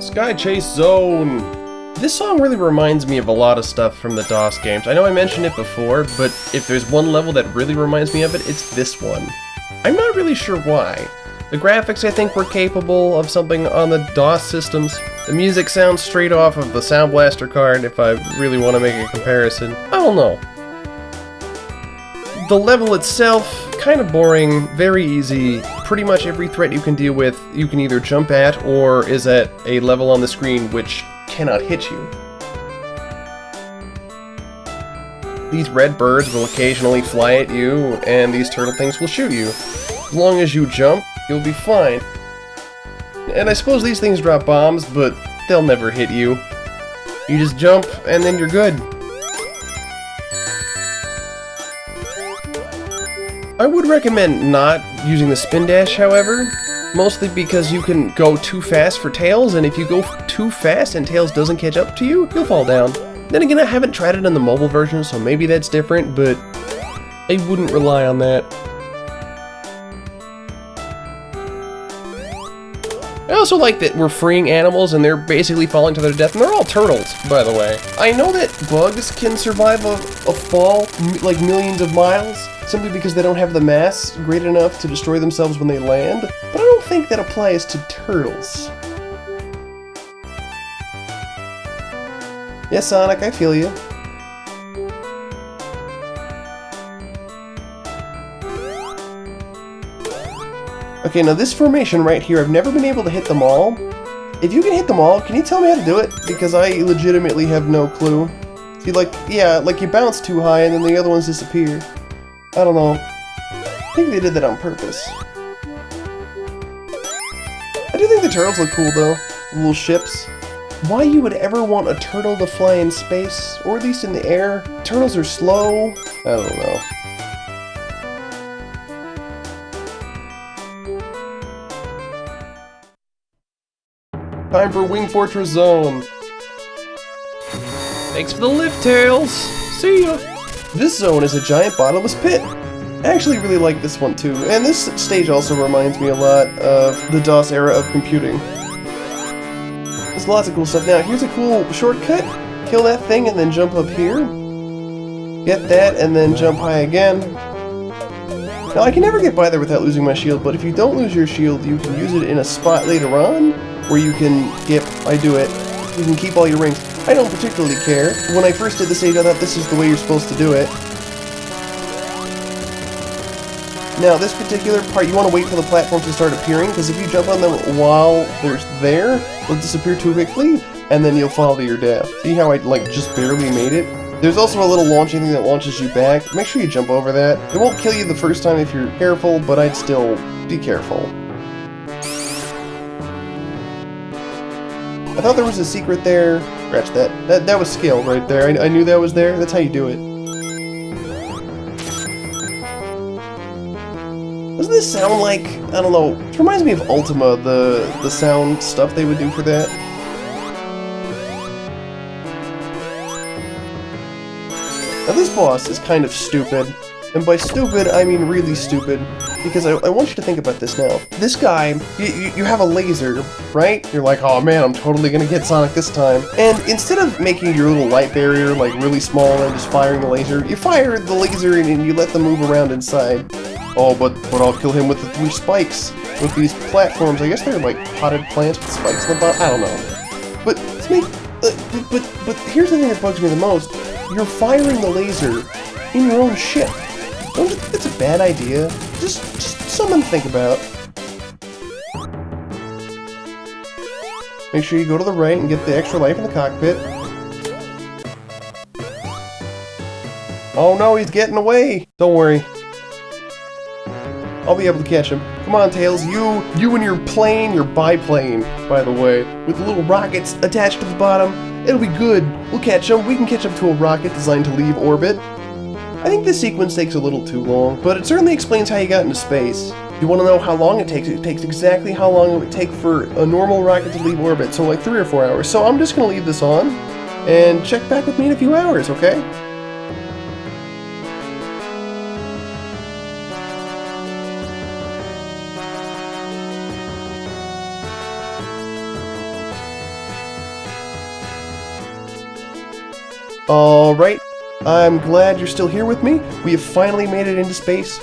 Sky Chase Zone! This song really reminds me of a lot of stuff from the DOS games. I know I mentioned it before, but if there's one level that really reminds me of it, it's this one. I'm not really sure why. The graphics, I think, were capable of something on the DOS systems. The music sounds straight off of the Sound Blaster card, if I really want to make a comparison. I don't know. The level itself, kind of boring, very easy. Pretty much every threat you can deal with, you can either jump at, or is at a level on the screen which cannot hit you. These red birds will occasionally fly at you, and these turtle things will shoot you. As long as you jump, you'll be fine. And I suppose these things drop bombs, but they'll never hit you. You just jump, and then you're good. I would recommend not using the spin dash, however, mostly because you can go too fast for Tails, and if you go too fast and Tails doesn't catch up to you, you'll fall down. Then again, I haven't tried it on the mobile version, so maybe that's different, but I wouldn't rely on that. I also like that we're freeing animals and they're basically falling to their death, and they're all turtles, by the way. I know that bugs can survive a fall like millions of miles, simply because they don't have the mass great enough to destroy themselves when they land, but I don't think that applies to turtles. Yeah, Sonic, I feel you. Okay, now this formation right here, I've never been able to hit them all. If you can hit them all, can you tell me how to do it? Because I legitimately have no clue. See, like, yeah, like you bounce too high and then the other ones disappear. I don't know. I think they did that on purpose. I do think the turtles look cool, though. The little ships. Why you would ever want a turtle to fly in space, or at least in the air? Turtles are slow. I don't know. Time for Wing Fortress Zone. Thanks for the lift, Tails. See ya. This zone is a giant bottomless pit. I actually really like this one too, and this stage also reminds me a lot of the DOS era of computing. There's lots of cool stuff. Now, here's a cool shortcut. Kill that thing and then jump up here. Get that and then jump high again. Now, I can never get by there without losing my shield, but if you don't lose your shield, you can use it in a spot later on where you can get, I do it, you can keep all your rings. I don't particularly care. When I first did the stage, I thought this is the way you're supposed to do it. Now, this particular part, you want to wait for the platforms to start appearing, because if you jump on them while they're there, they'll disappear too quickly, and then you'll fall to your death. See how I, like, just barely made it? There's also a little launching thing that launches you back. Make sure you jump over that. It won't kill you the first time if you're careful, but I'd still be careful. I thought there was a secret there. Scratch that. That was skill right there. I knew that was there. That's how you do it. Doesn't this sound like, I don't know, it reminds me of Ultima, the sound stuff they would do for that. Now this boss is kind of stupid. And by stupid, I mean really stupid. Because I want you to think about this now. This guy, you have a laser, right? You're like, oh man, I'm totally gonna get Sonic this time. And instead of making your little light barrier like really small and just firing the laser, you fire the laser and you let them move around inside. Oh, but I'll kill him with the 3 spikes. With these platforms, I guess they're like potted plants with spikes in the bottom. I don't know. But to make, but here's the thing that bugs me the most. You're firing the laser in your own ship. Don't you think it's a bad idea? Just something to think about. Make sure you go to the right and get the extra life in the cockpit. Oh no, he's getting away! Don't worry. I'll be able to catch him. Come on, Tails, you and your plane, your biplane, by the way, with little rockets attached to the bottom. It'll be good. We'll catch him. We can catch up to a rocket designed to leave orbit. I think this sequence takes a little too long, but it certainly explains how you got into space. If you want to know how long it takes exactly how long it would take for a normal rocket to leave orbit, so like 3 or 4 hours. So I'm just going to leave this on, and check back with me in a few hours, okay? Alright, I'm glad you're still here with me. We have finally made it into space.